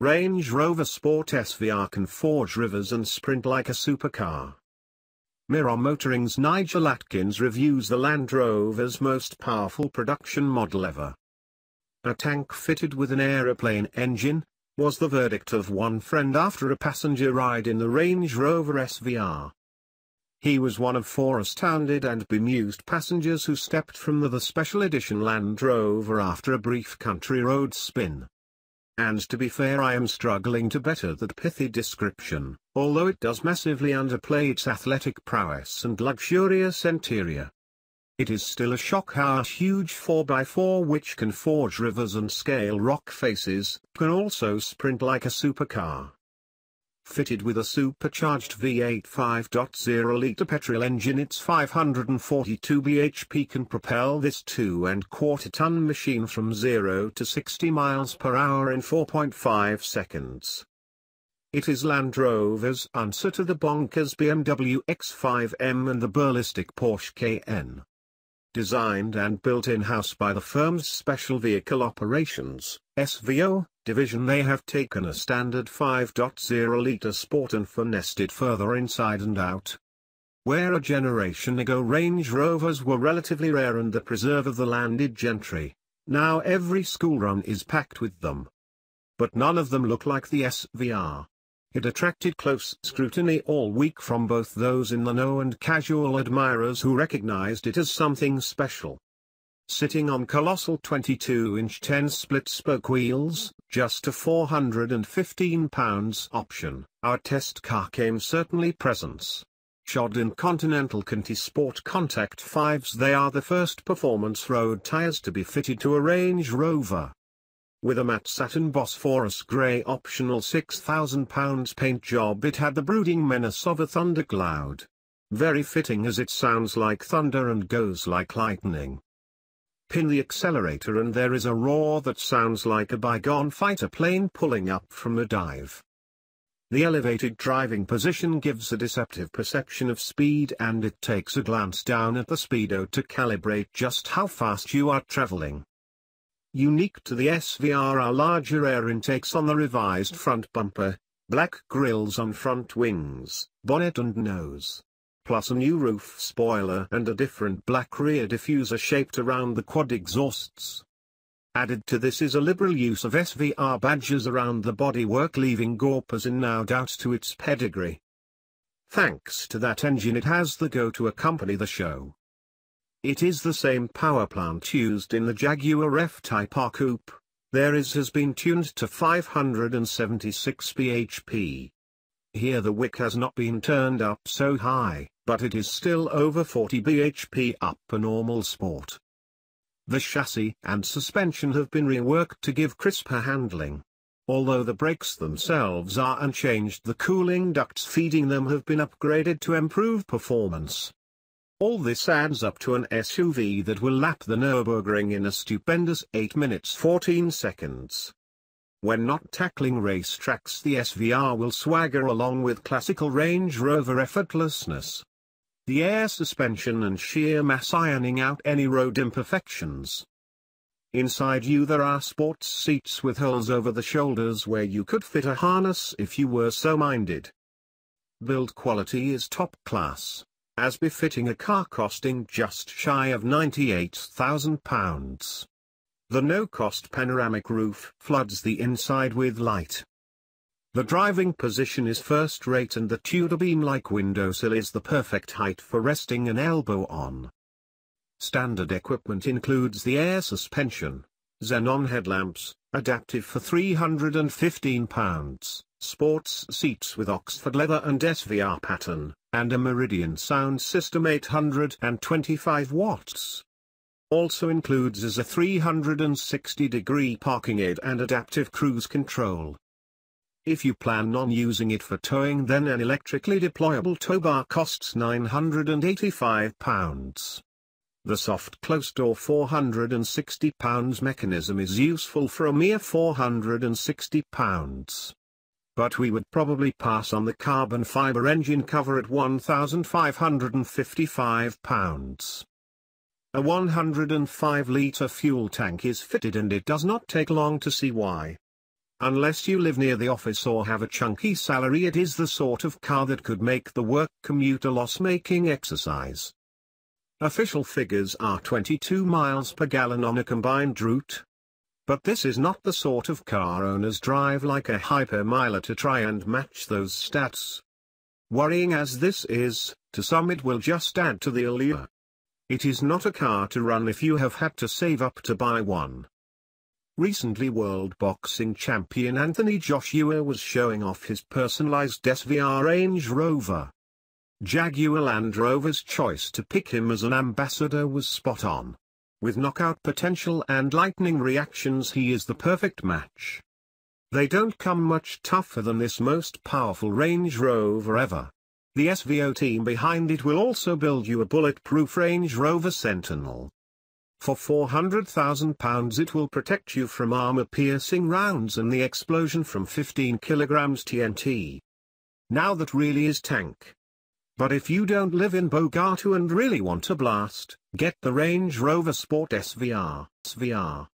Range Rover Sport SVR can forge rivers and sprint like a supercar. Mirror Motoring's Nigel Atkins reviews the Land Rover's most powerful production model ever. A tank fitted with an aeroplane engine, was the verdict of one friend after a passenger ride in the Range Rover SVR. He was one of 4 astounded and bemused passengers who stepped from the special edition Land Rover after a brief country road spin. And to be fair, I am struggling to better that pithy description, although it does massively underplay its athletic prowess and luxurious interior. It is still a shock how a huge 4x4 which can forge rivers and scale rock faces, can also sprint like a supercar. Fitted with a supercharged V8 5.0-litre petrol engine, its 542 bhp can propel this 2.25-ton machine from 0 to 60 miles per hour in 4.5 seconds. It is Land Rover's answer to the bonkers BMW X5M and the ballistic Porsche Cayenne. Designed and built in-house by the firm's Special Vehicle Operations (SVO) division, they have taken a standard 5.0-litre Sport and finessed it further inside and out. Where a generation ago Range Rovers were relatively rare and the preserve of the landed gentry, now every school run is packed with them. But none of them look like the SVR. It attracted close scrutiny all week from both those in the know and casual admirers who recognized it as something special. Sitting on colossal 22-inch 10-split-spoke wheels, just a 415 pounds option, our test car came certainly presence. Shod in Continental Conti Sport Contact 5s, they are the first performance road tires to be fitted to a Range Rover. With a matte satin Bosphorus grey optional £6,000 paint job, it had the brooding menace of a thundercloud. Very fitting as it sounds like thunder and goes like lightning. Pin the accelerator and there is a roar that sounds like a bygone fighter plane pulling up from a dive. The elevated driving position gives a deceptive perception of speed, and it takes a glance down at the speedo to calibrate just how fast you are traveling. Unique to the SVR are larger air intakes on the revised front bumper, black grills on front wings, bonnet and nose, plus a new roof spoiler and a different black rear diffuser shaped around the quad exhausts. Added to this is a liberal use of SVR badges around the bodywork, leaving gawpers in no doubt to its pedigree. Thanks to that engine it has the go to accompany the show. It is the same power plant used in the Jaguar F-Type R Coupe. Theirs has been tuned to 576 bhp. Here the wick has not been turned up so high, but it is still over 40 bhp up a normal Sport. The chassis and suspension have been reworked to give crisper handling. Although the brakes themselves are unchanged, the cooling ducts feeding them have been upgraded to improve performance. All this adds up to an SUV that will lap the Nürburgring in a stupendous 8 minutes 14 seconds. When not tackling racetracks, the SVR will swagger along with classical Range Rover effortlessness. The air suspension and sheer mass ironing out any road imperfections. Inside there are sports seats with holes over the shoulders where you could fit a harness if you were so minded. Build quality is top class, as befitting a car costing just shy of £98,000. The no-cost panoramic roof floods the inside with light. The driving position is first-rate and the Tudor beam-like windowsill is the perfect height for resting an elbow on. Standard equipment includes the air suspension, xenon headlamps, adaptive for £315, sports seats with Oxford leather and SVR pattern, and a Meridian sound system 825 watts. Also includes is a 360-degree parking aid and adaptive cruise control. If you plan on using it for towing, then an electrically deployable tow bar costs £985. The soft close-door £460 mechanism is useful for a mere £460. But we would probably pass on the carbon fiber engine cover at £1,555. A 105-litre fuel tank is fitted and it does not take long to see why. Unless you live near the office or have a chunky salary, it is the sort of car that could make the work commute a loss-making exercise. Official figures are 22 miles per gallon on a combined route. But this is not the sort of car owners drive like a hypermiler to try and match those stats. Worrying as this is, to some it will just add to the allure. It is not a car to run if you have had to save up to buy one. Recently, world boxing champion Anthony Joshua was showing off his personalized SVR Range Rover. Jaguar Land Rover's choice to pick him as an ambassador was spot on. With knockout potential and lightning reactions, he is the perfect match. They don't come much tougher than this most powerful Range Rover ever. The SVO team behind it will also build you a bulletproof Range Rover Sentinel. For £400,000 it will protect you from armor-piercing rounds and the explosion from 15 kg TNT. Now that really is tank. But if you don't live in Bogota and really want a blast, get the Range Rover Sport SVR.